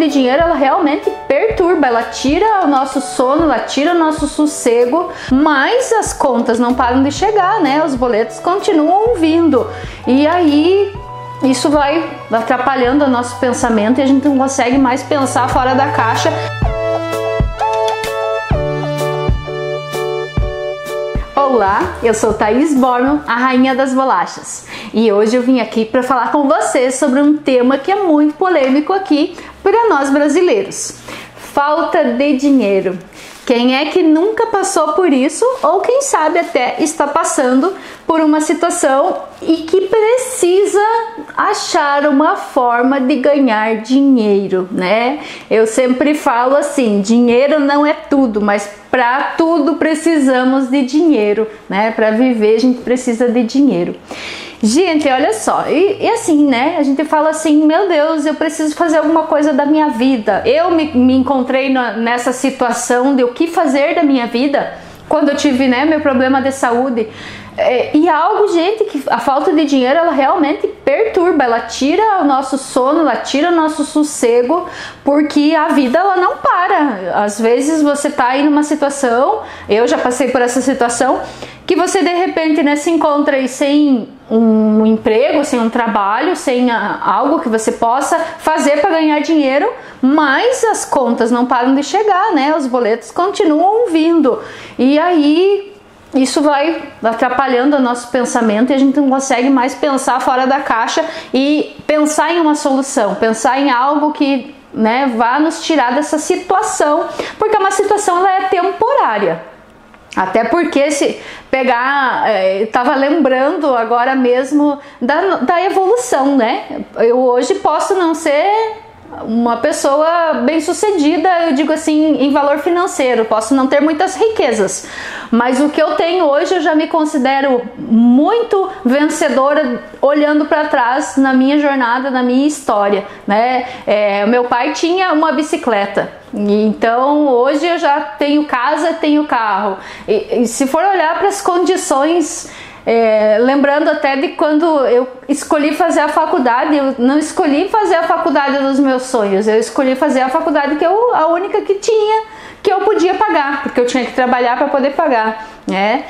de dinheiro, ela realmente perturba, ela tira o nosso sono, ela tira o nosso sossego, mas as contas não param de chegar, né? Os boletos continuam vindo. E aí isso vai atrapalhando o nosso pensamento e a gente não consegue mais pensar fora da caixa. Olá, eu sou Thaís Borman, a rainha das bolachas, e hoje eu vim aqui para falar com vocês sobre um tema que é muito polêmico aqui para nós brasileiros: falta de dinheiro. Quem é que nunca passou por isso, ou quem sabe até está passando por uma situação e que precisa achar uma forma de ganhar dinheiro, né? Eu sempre falo assim, dinheiro não é tudo, mas para tudo precisamos de dinheiro, né? Para viver a gente precisa de dinheiro. Gente, olha só, e assim, né, a gente fala assim, meu Deus, eu preciso fazer alguma coisa da minha vida. Eu me encontrei nessa situação de o que fazer da minha vida quando eu tive, né, meu problema de saúde. E algo, gente, que a falta de dinheiro, ela realmente perturba, ela tira o nosso sono, ela tira o nosso sossego, porque a vida, ela não para. Às vezes você tá aí numa situação, eu já passei por essa situação, que você de repente, né, se encontra aí sem um emprego, sem um trabalho, sem algo que você possa fazer para ganhar dinheiro, mas as contas não param de chegar, né? Os boletos continuam vindo. E aí isso vai atrapalhando o nosso pensamento e a gente não consegue mais pensar fora da caixa e pensar em uma solução, pensar em algo que, né, vá nos tirar dessa situação, porque uma situação, ela é temporária. Até porque se pegar, estava lembrando agora mesmo da evolução, né? Eu hoje posso não ser uma pessoa bem-sucedida, eu digo assim, em valor financeiro, posso não ter muitas riquezas, mas o que eu tenho hoje eu já me considero muito vencedora, olhando para trás na minha jornada, na minha história, né? Meu pai tinha uma bicicleta, então hoje eu já tenho casa, tenho carro, e se for olhar para as condições, lembrando até de quando eu escolhi fazer a faculdade, eu não escolhi fazer a faculdade dos meus sonhos, eu escolhi fazer a faculdade que a única que tinha, que eu podia pagar, porque eu tinha que trabalhar para poder pagar, né?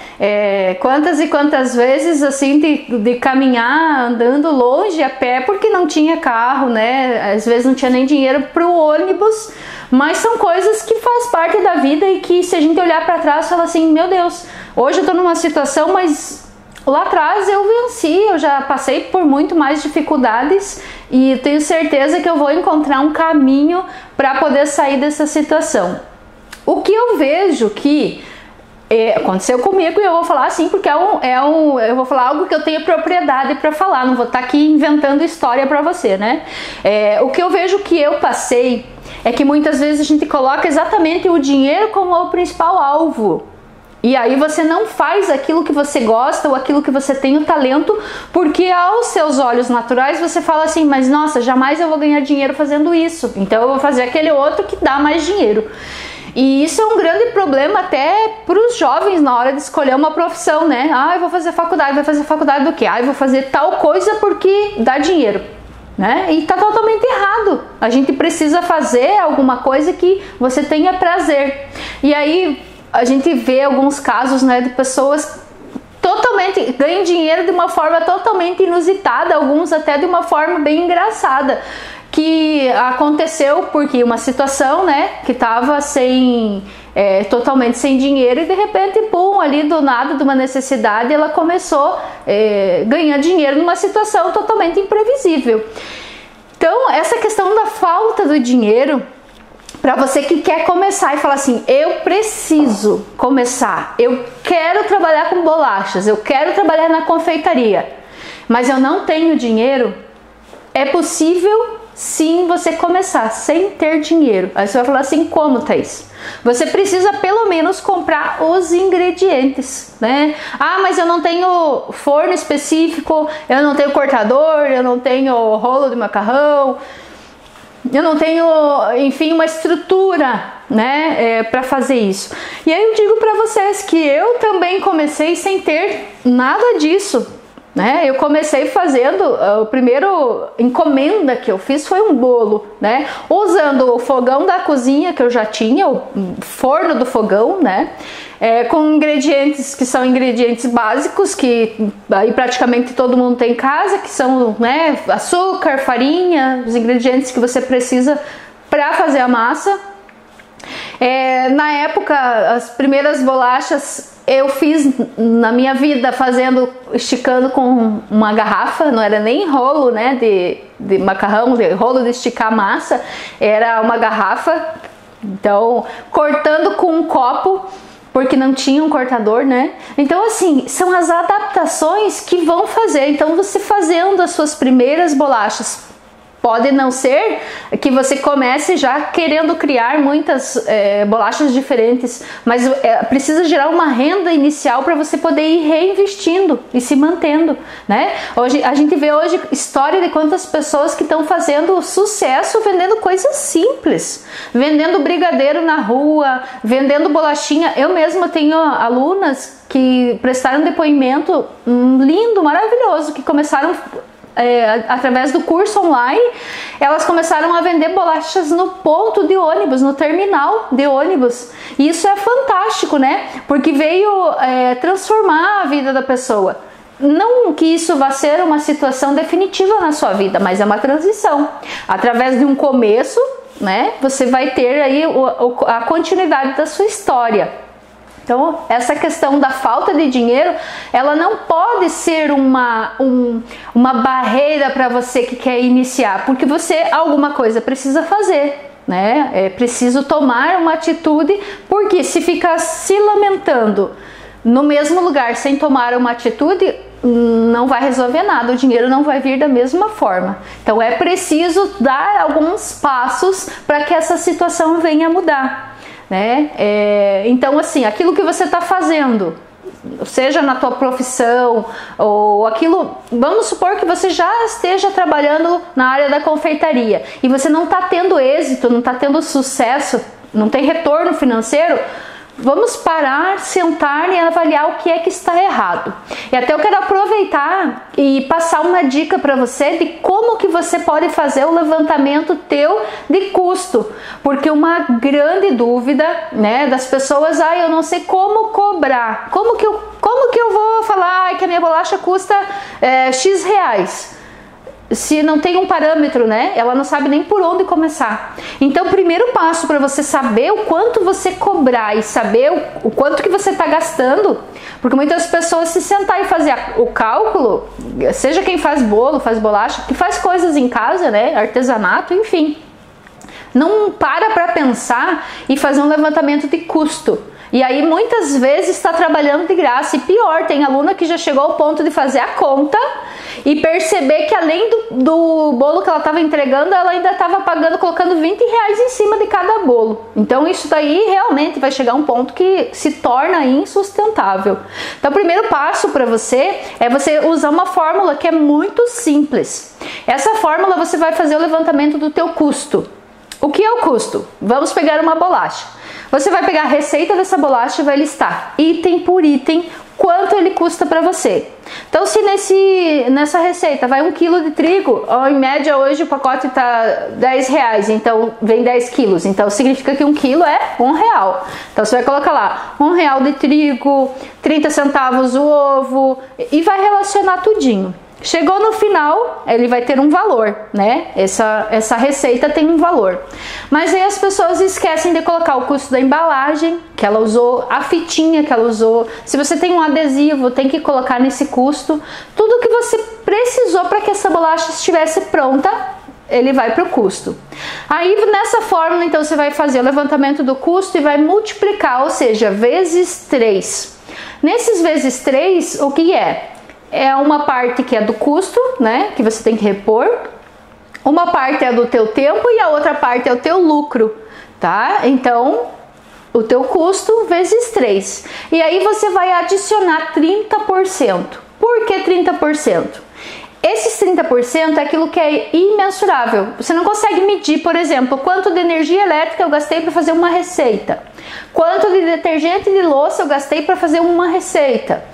Quantas e quantas vezes assim de caminhar andando longe a pé porque não tinha carro, né? Às vezes não tinha nem dinheiro para o ônibus, mas são coisas que faz parte da vida e que, se a gente olhar para trás, fala assim, meu Deus, hoje eu tô numa situação, mas lá atrás eu venci, eu já passei por muito mais dificuldades e tenho certeza que eu vou encontrar um caminho para poder sair dessa situação. O que eu vejo que aconteceu comigo, e eu vou falar assim porque eu vou falar algo que eu tenho propriedade para falar, não vou estar aqui inventando história para você, né? O que eu vejo que eu passei é que muitas vezes a gente coloca exatamente o dinheiro como o principal alvo. E aí você não faz aquilo que você gosta ou aquilo que você tem o talento, porque aos seus olhos naturais você fala assim, mas nossa, jamais eu vou ganhar dinheiro fazendo isso, então eu vou fazer aquele outro que dá mais dinheiro. E isso é um grande problema até para os jovens na hora de escolher uma profissão, né? Ah, eu vou fazer faculdade, vai fazer faculdade do quê? Ah, eu vou fazer tal coisa porque dá dinheiro, né? E tá totalmente errado. A gente precisa fazer alguma coisa que você tenha prazer. E aí a gente vê alguns casos, né, de pessoas totalmente ganham dinheiro de uma forma totalmente inusitada, alguns até de uma forma bem engraçada, que aconteceu porque uma situação, né, que estava totalmente sem dinheiro e de repente, pum, ali do nada, de uma necessidade, ela começou a ganhar dinheiro numa situação totalmente imprevisível. Então, essa questão da falta do dinheiro, para você que quer começar e falar assim, eu preciso começar, eu quero trabalhar com bolachas, eu quero trabalhar na confeitaria, mas eu não tenho dinheiro, é possível sim você começar sem ter dinheiro. Aí você vai falar assim, como, Thaís? Você precisa pelo menos comprar os ingredientes, né? Ah, mas eu não tenho forno específico, eu não tenho cortador, eu não tenho rolo de macarrão, eu não tenho, enfim, uma estrutura, né, para fazer isso. E aí eu digo para vocês que eu também comecei sem ter nada disso. né? Eu comecei fazendo, o primeiro encomenda que eu fiz foi um bolo, né? Usando o fogão da cozinha que eu já tinha, o forno do fogão, né? Com ingredientes que são ingredientes básicos, que aí praticamente todo mundo tem em casa, que são, né, açúcar, farinha, os ingredientes que você precisa para fazer a massa. Na época, as primeiras bolachas eu fiz na minha vida esticando com uma garrafa, não era nem rolo, né, de macarrão, rolo de esticar massa, era uma garrafa, então cortando com um copo, porque não tinha um cortador, né? Então, assim, são as adaptações que vão fazer. Então, você fazendo as suas primeiras bolachas, pode não ser que você comece já querendo criar muitas bolachas diferentes, mas precisa gerar uma renda inicial para você poder ir reinvestindo e se mantendo, né? Hoje, a gente vê hoje história de quantas pessoas que estão fazendo sucesso vendendo coisas simples, vendendo brigadeiro na rua, vendendo bolachinha. Eu mesma tenho alunas que prestaram depoimento lindo, maravilhoso, que começaram através do curso online, elas começaram a vender bolachas no ponto de ônibus, no terminal de ônibus. E isso é fantástico, né? Porque veio transformar a vida da pessoa. Não que isso vá ser uma situação definitiva na sua vida, mas é uma transição. Através de um começo, né, você vai ter aí a continuidade da sua história. Então, essa questão da falta de dinheiro, ela não pode ser uma barreira para você que quer iniciar, porque você alguma coisa precisa fazer, né? É preciso tomar uma atitude, porque se ficar se lamentando no mesmo lugar sem tomar uma atitude, não vai resolver nada, o dinheiro não vai vir da mesma forma. Então, é preciso dar alguns passos para que essa situação venha a mudar, né? Então, assim, aquilo que você está fazendo, seja na tua profissão ou aquilo, vamos supor que você já esteja trabalhando na área da confeitaria e você não está tendo êxito, não está tendo sucesso, não tem retorno financeiro. Vamos parar, sentar e avaliar o que é que está errado. E até eu quero aproveitar e passar uma dica para você de como que você pode fazer o levantamento teu de custo. Porque uma grande dúvida, né, das pessoas, eu não sei como cobrar. Como que eu vou falar que a minha bolacha custa X reais? Se não tem um parâmetro, né? Ela não sabe nem por onde começar. Então, o primeiro passo para você saber o quanto você cobrar e saber o quanto que você está gastando, porque muitas pessoas se sentar e fazer o cálculo, seja quem faz bolo, faz bolacha, que faz coisas em casa, né? Artesanato, enfim. Não para pensar e fazer um levantamento de custo. E aí muitas vezes está trabalhando de graça. E pior, tem aluna que já chegou ao ponto de fazer a conta e perceber que além do bolo que ela estava entregando, ela ainda estava pagando, colocando 20 reais em cima de cada bolo. Então isso daí realmente vai chegar a um ponto que se torna insustentável. Então o primeiro passo para você é você usar uma fórmula que é muito simples. Essa fórmula você vai fazer o levantamento do teu custo. O que é o custo? Vamos pegar uma bolacha. Você vai pegar a receita dessa bolacha e vai listar item por item quanto ele custa para você. Então, se nessa receita vai 1 kg de trigo, em média hoje o pacote está 10 reais, então vem 10 quilos. Então, significa que 1 quilo é R$1. Então, você vai colocar lá R$1 de trigo, 30 centavos o ovo e vai relacionar tudinho. Chegou no final, ele vai ter um valor, né? Essa receita tem um valor. Mas aí as pessoas esquecem de colocar o custo da embalagem que ela usou, a fitinha que ela usou. Se você tem um adesivo, tem que colocar nesse custo. Tudo que você precisou para que essa bolacha estivesse pronta, ele vai para o custo. Aí nessa fórmula, então, você vai fazer o levantamento do custo e vai multiplicar, ou seja, vezes 3. Nesses vezes 3, o que é? É uma parte que é do custo, né, que você tem que repor. Uma parte é do teu tempo e a outra parte é o teu lucro, tá? Então, o teu custo vezes 3. E aí você vai adicionar 30%. Por que 30%? Esses 30% é aquilo que é imensurável. Você não consegue medir, por exemplo, quanto de energia elétrica eu gastei para fazer uma receita. Quanto de detergente de louça eu gastei para fazer uma receita.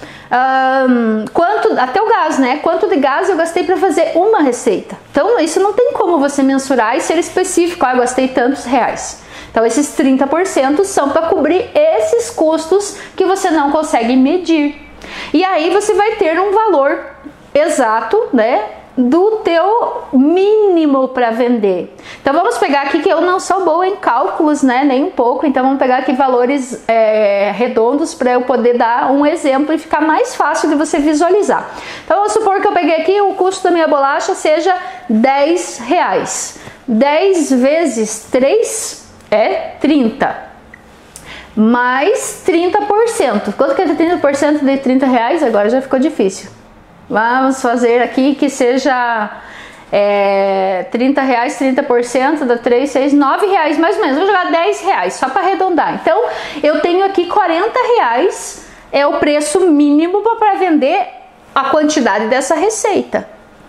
até o gás, né? Quanto de gás eu gastei para fazer uma receita. Então isso não tem como você mensurar e ser específico, eu gastei tantos reais. Então esses 30% são para cobrir esses custos que você não consegue medir. E aí você vai ter um valor exato, né, do teu mínimo para vender. Então vamos pegar aqui, que eu não sou boa em cálculos, né, nem um pouco, então vamos pegar aqui valores redondos para eu poder dar um exemplo e ficar mais fácil de você visualizar. Então vamos supor que eu peguei aqui, o custo da minha bolacha seja R$10. 10 vezes 3 é 30. Mais 30%. Quanto que é de 30% de R$30? Agora já ficou difícil. Vamos fazer aqui que seja R$30, 30% dá 3, 6, R$9 mais ou menos. Vou jogar R$10 só para arredondar. Então eu tenho aqui R$40 é o preço mínimo para vender a quantidade dessa receita,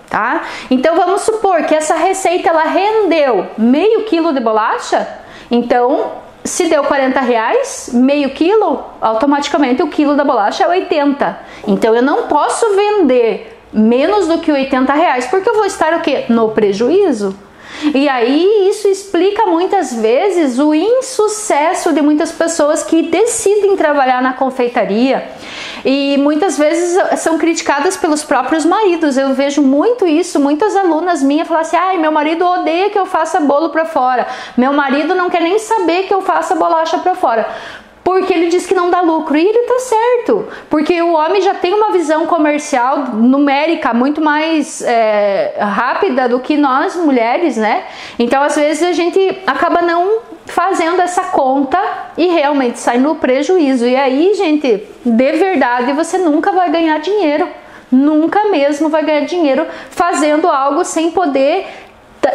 tá? Então vamos supor que essa receita ela rendeu meio quilo de bolacha. Então se deu R$40, meio quilo, automaticamente o quilo da bolacha é 80. Então eu não posso vender menos do que R$80, porque eu vou estar o quê? No prejuízo. E aí isso explica muitas vezes o insucesso de muitas pessoas que decidem trabalhar na confeitaria e muitas vezes são criticadas pelos próprios maridos. Eu vejo muito isso, muitas alunas minhas falam assim: ai, meu marido odeia que eu faça bolo para fora, meu marido não quer nem saber que eu faça bolacha para fora, porque ele diz que não dá lucro. E ele tá certo, porque o homem já tem uma visão comercial numérica muito mais rápida do que nós mulheres, né? Então às vezes a gente acaba não fazendo essa conta e realmente sai no prejuízo. E aí, gente, de verdade você nunca vai ganhar dinheiro, nunca mesmo vai ganhar dinheiro fazendo algo sem poder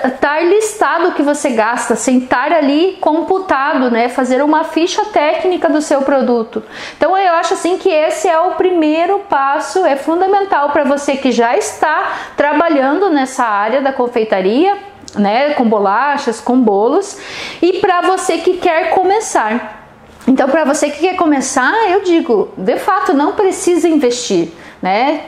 estar listado o que você gasta, sem estar ali computado, né? Fazer uma ficha técnica do seu produto. Então eu acho assim que esse é o primeiro passo, é fundamental para você que já está trabalhando nessa área da confeitaria, né? Com bolachas, com bolos, e para você que quer começar. Então para você que quer começar, eu digo, de fato não precisa investir, né?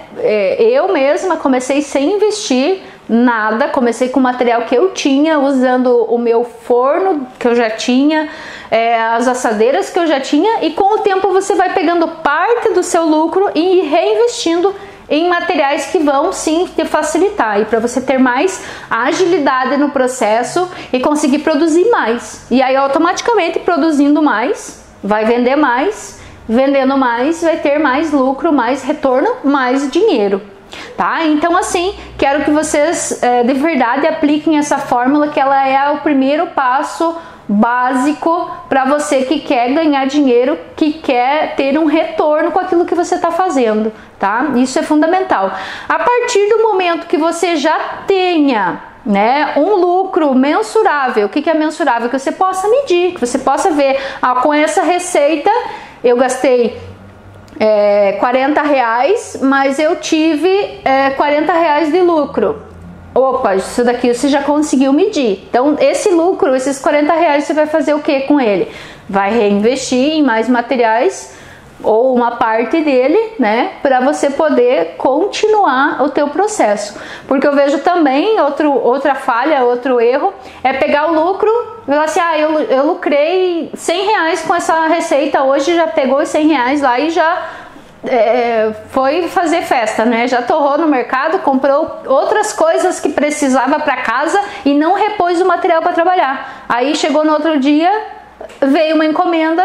Eu mesma comecei sem investir nada, comecei com o material que eu tinha, usando o meu forno que eu já tinha, as assadeiras que eu já tinha, e com o tempo você vai pegando parte do seu lucro e reinvestindo em materiais que vão sim te facilitar e para você ter mais agilidade no processo e conseguir produzir mais. E aí automaticamente produzindo mais, vai vender mais, vendendo mais, vai ter mais lucro, mais retorno, mais dinheiro. Tá? Então assim, quero que vocês de verdade apliquem essa fórmula, que ela é o primeiro passo básico para você que quer ganhar dinheiro, que quer ter um retorno com aquilo que você está fazendo, tá? Isso é fundamental. A partir do momento que você já tenha, né, um lucro mensurável, o que é mensurável? Que você possa medir, que você possa ver, com essa receita eu gastei R$40, mas eu tive R$40 de lucro. Opa, isso daqui você já conseguiu medir. Então esse lucro, esses R$40, você vai fazer o que com ele? Vai reinvestir em mais materiais ou uma parte dele, né, para você poder continuar o teu processo. Porque eu vejo também outra falha, outro erro, é pegar o lucro e falar assim: eu lucrei R$100 com essa receita hoje, já pegou os R$100 lá e já foi fazer festa, né? Já torrou no mercado, comprou outras coisas que precisava para casa e não repôs o material para trabalhar. Aí chegou no outro dia, veio uma encomenda,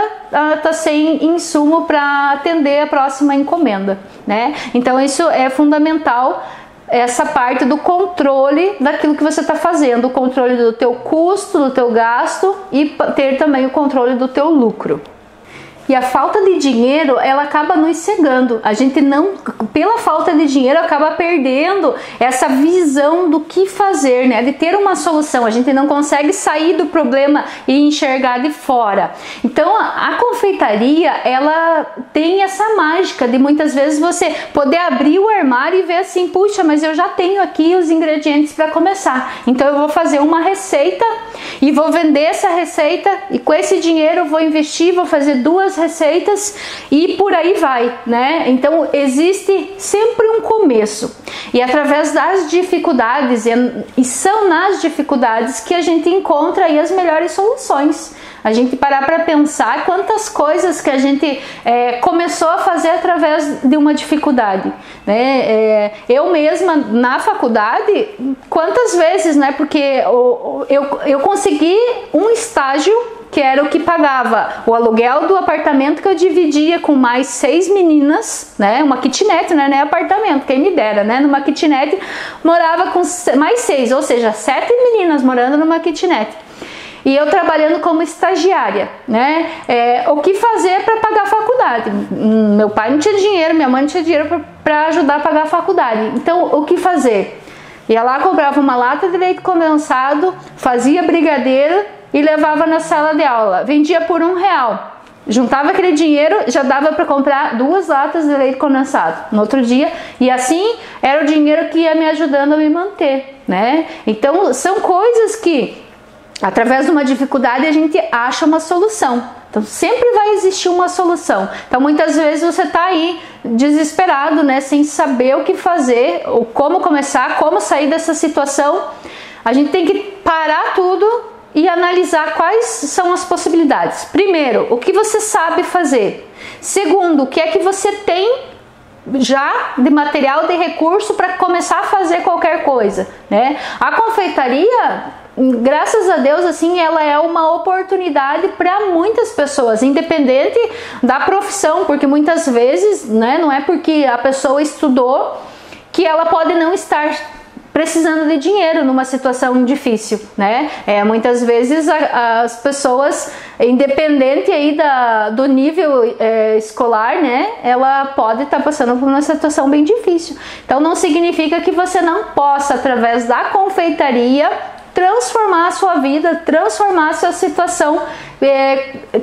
tá sem insumo para atender a próxima encomenda, né? Então isso é fundamental, essa parte do controle daquilo que você está fazendo, o controle do teu custo, do teu gasto, e ter também o controle do teu lucro. E a falta de dinheiro, ela acaba nos cegando. A gente não, pela falta de dinheiro, acaba perdendo essa visão do que fazer, né? De ter uma solução. A gente não consegue sair do problema e enxergar de fora. Então, a confeitaria, ela tem essa mágica de muitas vezes você poder abrir o armário e ver assim: puxa, mas eu já tenho aqui os ingredientes para começar. Então, eu vou fazer uma receita e vou vender essa receita, e com esse dinheiro eu vou investir, vou fazer 2 receitas e por aí vai, né? Então existe sempre um começo, e através das dificuldades, e são nas dificuldades que a gente encontra aí as melhores soluções. A gente parar para pensar quantas coisas que a gente começou a fazer através de uma dificuldade, né? Eu mesma na faculdade, quantas vezes, né? Porque eu consegui um estágio que era o que pagava o aluguel do apartamento que eu dividia com mais 6 meninas, né? Uma kitnet, né? Nem apartamento, quem me dera, né? Numa kitnet morava com mais 6, ou seja, 7 meninas morando numa kitnet. E eu trabalhando como estagiária, né? O que fazer para pagar a faculdade? Meu pai não tinha dinheiro, minha mãe não tinha dinheiro para ajudar a pagar a faculdade. Então, o que fazer? Ia lá, comprava uma lata de leite condensado, fazia brigadeiro e levava na sala de aula. Vendia por R$1. Juntava aquele dinheiro, já dava para comprar 2 latas de leite condensado no outro dia. E assim, era o dinheiro que ia me ajudando a me manter, né? Então, são coisas que através de uma dificuldade a gente acha uma solução. Então sempre vai existir uma solução. Então muitas vezes você está aí desesperado, né, sem saber o que fazer, ou como começar, como sair dessa situação. A gente tem que parar tudo e analisar quais são as possibilidades. Primeiro, o que você sabe fazer. Segundo, o que é que você tem já de material, de recurso para começar a fazer qualquer coisa, né? A confeitaria, graças a Deus, assim, ela é uma oportunidade para muitas pessoas, independente da profissão, porque muitas vezes, né, não é porque a pessoa estudou que ela pode não estar precisando de dinheiro numa situação difícil, né? Muitas vezes as pessoas, independente aí do nível escolar, né? Ela pode estar passando por uma situação bem difícil. Então não significa que você não possa, através da confeitaria, transformar a sua vida, transformar a sua situação,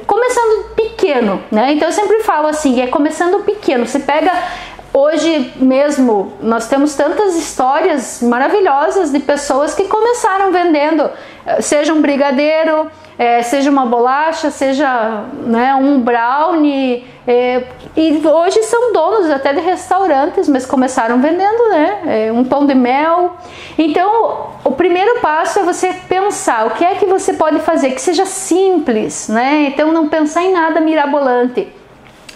começando pequeno, né? Então eu sempre falo assim, começando pequeno. Você pega... Hoje mesmo nós temos tantas histórias maravilhosas de pessoas que começaram vendendo, seja um brigadeiro, seja uma bolacha, seja, né, um brownie, e hoje são donos até de restaurantes, mas começaram vendendo, né, um pão de mel. Então o primeiro passo é você pensar o que é que você pode fazer que seja simples, né? Então não pensar em nada mirabolante.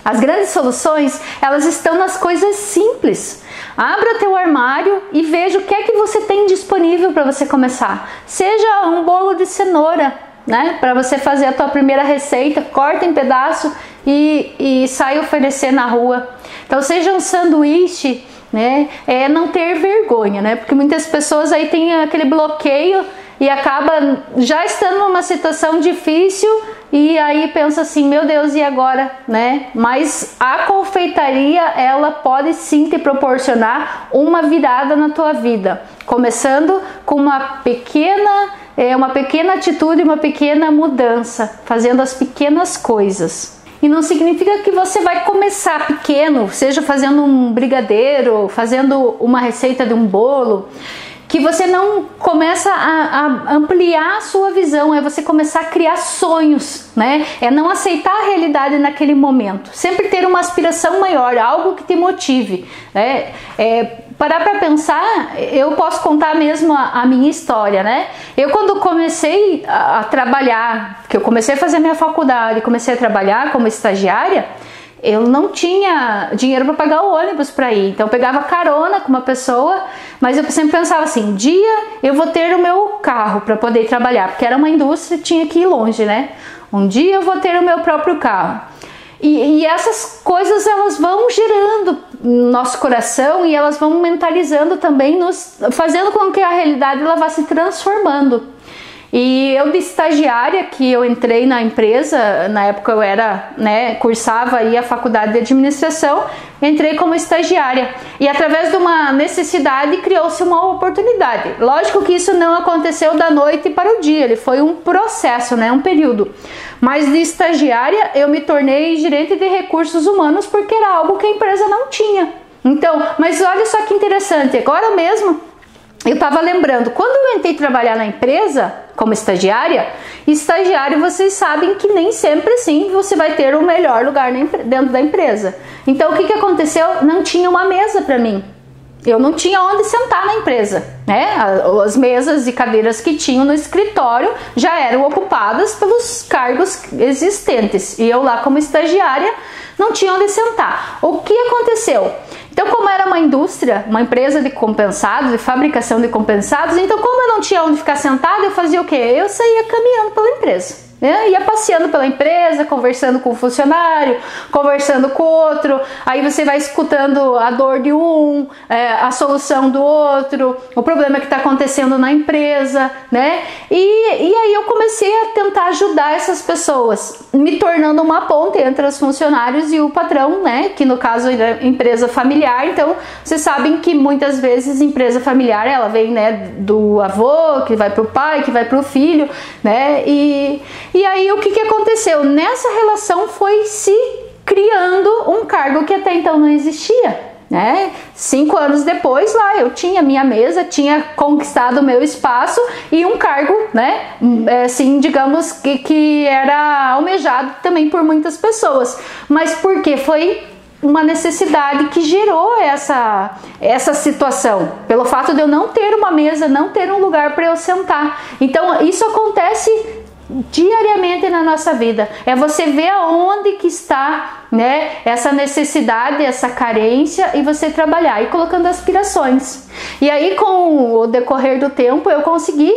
As grandes soluções, elas estão nas coisas simples. Abra teu armário e veja o que é que você tem disponível para você começar. Seja um bolo de cenoura, né? Para você fazer a tua primeira receita, corta em pedaço e sai oferecer na rua. Então seja um sanduíche, né? Não ter vergonha, né? Porque muitas pessoas aí têm aquele bloqueio e acaba já estando numa situação difícil e aí pensa assim, meu Deus, e agora, né? Mas a confeitaria, ela pode sim te proporcionar uma virada na tua vida, começando com uma pequena atitude, uma pequena mudança, fazendo as pequenas coisas. E não significa que você vai começar pequeno, seja fazendo um brigadeiro, fazendo uma receita de um bolo, que você não começa a ampliar a sua visão, você começar a criar sonhos, né? Não aceitar a realidade naquele momento, sempre ter uma aspiração maior, algo que te motive, né? Parar para pensar, eu posso contar mesmo a minha história, né? Eu quando comecei a trabalhar, que eu comecei a fazer minha faculdade, comecei a trabalhar como estagiária, eu não tinha dinheiro para pagar o ônibus para ir, então eu pegava carona com uma pessoa, mas eu sempre pensava assim, um dia eu vou ter o meu carro para poder trabalhar, porque era uma indústria, tinha que ir longe, né? Um dia eu vou ter o meu próprio carro. E essas coisas, elas vão gerando no nosso coração e elas vão mentalizando também, fazendo com que a realidade ela vá se transformando. E eu de estagiária, que eu entrei na empresa, na época eu era, né, cursava aí a faculdade de administração, entrei como estagiária. E através de uma necessidade criou-se uma oportunidade. Lógico que isso não aconteceu da noite para o dia, ele foi um processo, né, um período. Mas de estagiária eu me tornei gerente de recursos humanos porque era algo que a empresa não tinha. Então, mas olha só que interessante, agora mesmo eu estava lembrando, quando eu entrei trabalhar na empresa, como estagiária, estagiário vocês sabem que nem sempre assim você vai ter o melhor lugar dentro da empresa. Então o que aconteceu? Não tinha uma mesa para mim. Eu não tinha onde sentar na empresa, né? As mesas e cadeiras que tinham no escritório já eram ocupadas pelos cargos existentes. E eu lá como estagiária não tinha onde sentar. O que aconteceu? Então, como era uma indústria, uma empresa de compensados, de fabricação de compensados, então como eu não tinha onde ficar sentada, eu fazia o quê? Eu saía caminhando pela empresa. Ia passeando pela empresa, conversando com o funcionário, conversando com o outro, aí você vai escutando a dor de um, a solução do outro, o problema que está acontecendo na empresa, né? E aí eu comecei a tentar ajudar essas pessoas, me tornando uma ponte entre os funcionários e o patrão, né? Que no caso é empresa familiar. Então vocês sabem que muitas vezes empresa familiar ela vem, né, do avô, que vai para o pai, que vai para o filho, né? E aí o que aconteceu? Nessa relação foi se criando um cargo que até então não existia, né? 5 anos depois lá eu tinha minha mesa, tinha conquistado o meu espaço e um cargo, né? Assim, digamos que era almejado também por muitas pessoas. Mas por quê? Foi uma necessidade que gerou essa situação, pelo fato de eu não ter uma mesa, não ter um lugar para eu sentar. Então isso acontece diariamente na nossa vida. É você ver aonde que está, né, essa necessidade, essa carência, e você trabalhar e colocando aspirações. E aí com o decorrer do tempo eu consegui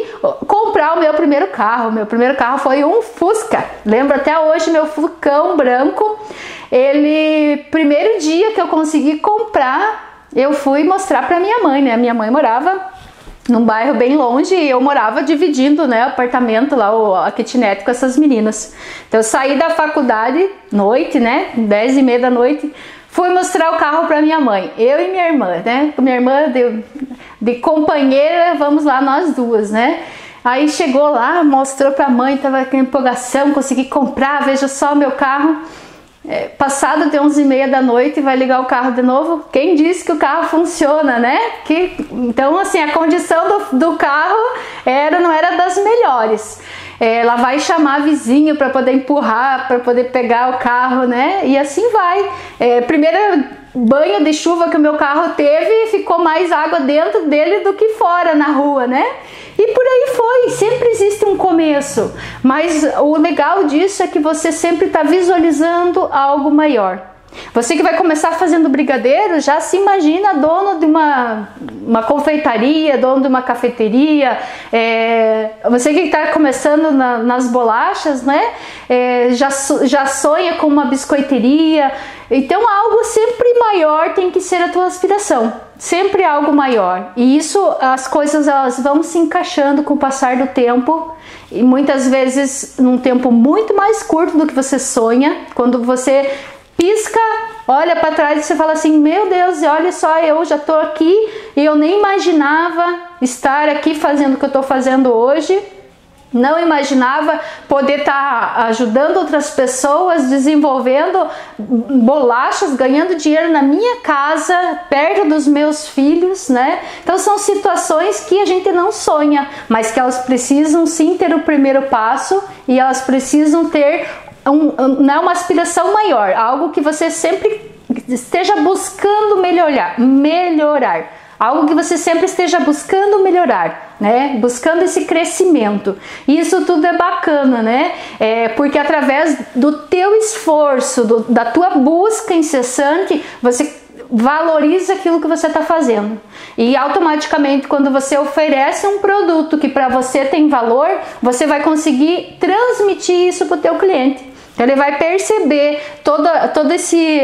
comprar o meu primeiro carro. Meu primeiro carro foi um Fusca. Lembro até hoje, meu Fuscão branco. Ele, primeiro dia que eu consegui comprar, eu fui mostrar para minha mãe, né? Minha mãe morava num bairro bem longe e eu morava dividindo, né, o apartamento lá, a kitnet com essas meninas. Então eu saí da faculdade, noite, né, 10h30 da noite, fui mostrar o carro para minha mãe, eu e minha irmã, né, minha irmã de companheira, vamos lá nós duas, né. Aí chegou lá, mostrou para a mãe, tava com empolgação, consegui comprar, veja só o meu carro. Passado de 11h30 da noite, vai ligar o carro de novo. Quem disse que o carro funciona, né? Então, assim, a condição do carro não era das melhores. Ela vai chamar vizinho para poder empurrar, para poder pegar o carro, né? E assim vai. Primeiro banho de chuva que o meu carro teve, ficou mais água dentro dele do que fora na rua, né? E por aí foi, sempre existe um começo, mas o legal disso é que você sempre está visualizando algo maior. Você que vai começar fazendo brigadeiro, já se imagina dono de uma confeitaria, dono de uma cafeteria. Você que está começando nas bolachas, né? Já sonha com uma biscoiteria. Então algo sempre maior tem que ser a tua aspiração. Sempre algo maior. E isso, as coisas elas vão se encaixando com o passar do tempo. E muitas vezes num tempo muito mais curto do que você sonha. Quando você pisca, olha para trás e você fala assim, meu Deus, olha só, eu já estou aqui e eu nem imaginava estar aqui fazendo o que eu estou fazendo hoje. Não imaginava poder estar ajudando outras pessoas, desenvolvendo bolachas, ganhando dinheiro na minha casa, perto dos meus filhos, né? Então são situações que a gente não sonha, mas que elas precisam sim ter o primeiro passo e elas precisam ter uma aspiração maior, algo que você sempre esteja buscando melhorar. Algo que você sempre esteja buscando melhorar, né? Buscando esse crescimento. E isso tudo é bacana, né? Porque através do teu esforço, da tua busca incessante, você valoriza aquilo que você está fazendo. E automaticamente, quando você oferece um produto que para você tem valor, você vai conseguir transmitir isso para o teu cliente. Então ele vai perceber toda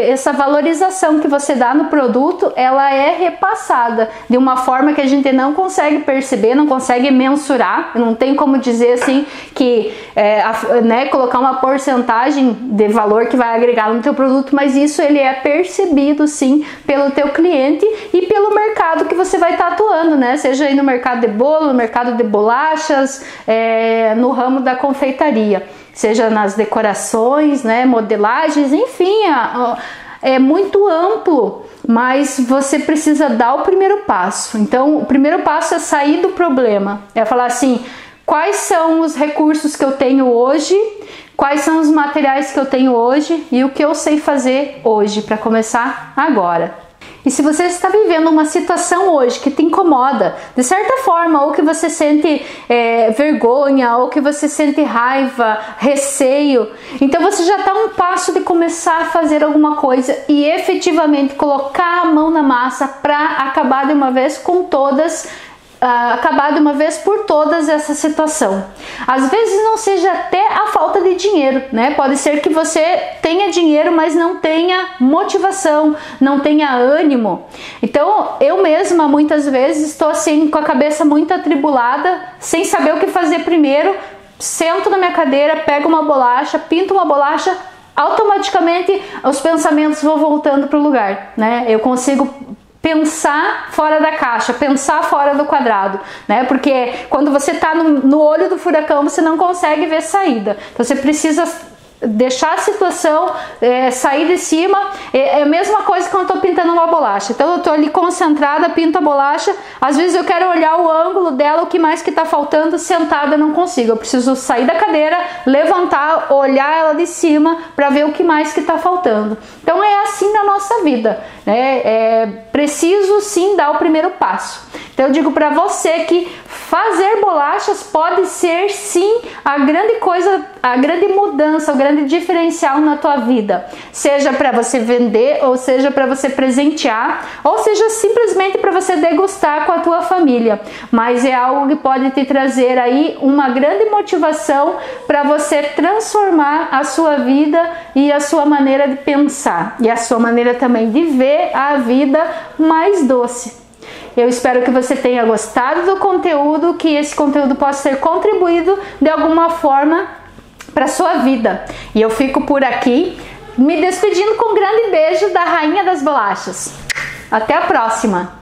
essa valorização que você dá no produto, ela é repassada de uma forma que a gente não consegue perceber, não consegue mensurar, não tem como dizer assim que colocar uma porcentagem de valor que vai agregar no teu produto, mas isso ele é percebido sim pelo teu cliente e pelo mercado que você vai estar atuando, né? Seja aí no mercado de bolo, no mercado de bolachas, no ramo da confeitaria, seja nas decorações, né, modelagens, enfim, é muito amplo, mas você precisa dar o primeiro passo. Então, o primeiro passo é sair do problema, é falar assim, quais são os recursos que eu tenho hoje, quais são os materiais que eu tenho hoje e o que eu sei fazer hoje para começar agora. E se você está vivendo uma situação hoje que te incomoda, de certa forma, ou que você sente vergonha, ou que você sente raiva, receio, então você já está a um passo de começar a fazer alguma coisa e efetivamente colocar a mão na massa para acabar de uma vez com todas, acabar de uma vez por todas essa situação. Às vezes não seja até a falta de dinheiro, né? Pode ser que você tenha dinheiro, mas não tenha motivação, não tenha ânimo. Então, eu mesma muitas vezes estou assim com a cabeça muito atribulada, sem saber o que fazer primeiro, sento na minha cadeira, pego uma bolacha, pinto uma bolacha, automaticamente os pensamentos vão voltando para o lugar, né? Eu consigo pensar fora da caixa, pensar fora do quadrado, né? Porque quando você está no olho do furacão, você não consegue ver saída. Então você precisa deixar a situação, sair de cima. É a mesma coisa quando eu estou pintando uma bolacha. Então eu estou ali concentrada, pinto a bolacha. Às vezes eu quero olhar o ângulo dela, o que mais que está faltando, sentada eu não consigo. Eu preciso sair da cadeira, levantar, olhar ela de cima para ver o que mais que está faltando. Então é assim na nossa vida, né? É preciso sim dar o primeiro passo. Então eu digo para você que fazer bolachas pode ser sim a grande coisa, a grande mudança, o grande diferencial na tua vida. Seja para você vender, ou seja para você presentear, ou seja simplesmente para você degustar com a tua família. Mas é algo que pode te trazer aí uma grande motivação para você transformar a sua vida e a sua maneira de pensar. E a sua maneira também de ver a vida mais doce. Eu espero que você tenha gostado do conteúdo, que esse conteúdo possa ter contribuído de alguma forma para a sua vida. E eu fico por aqui, me despedindo com um grande beijo da Rainha das Bolachas. Até a próxima!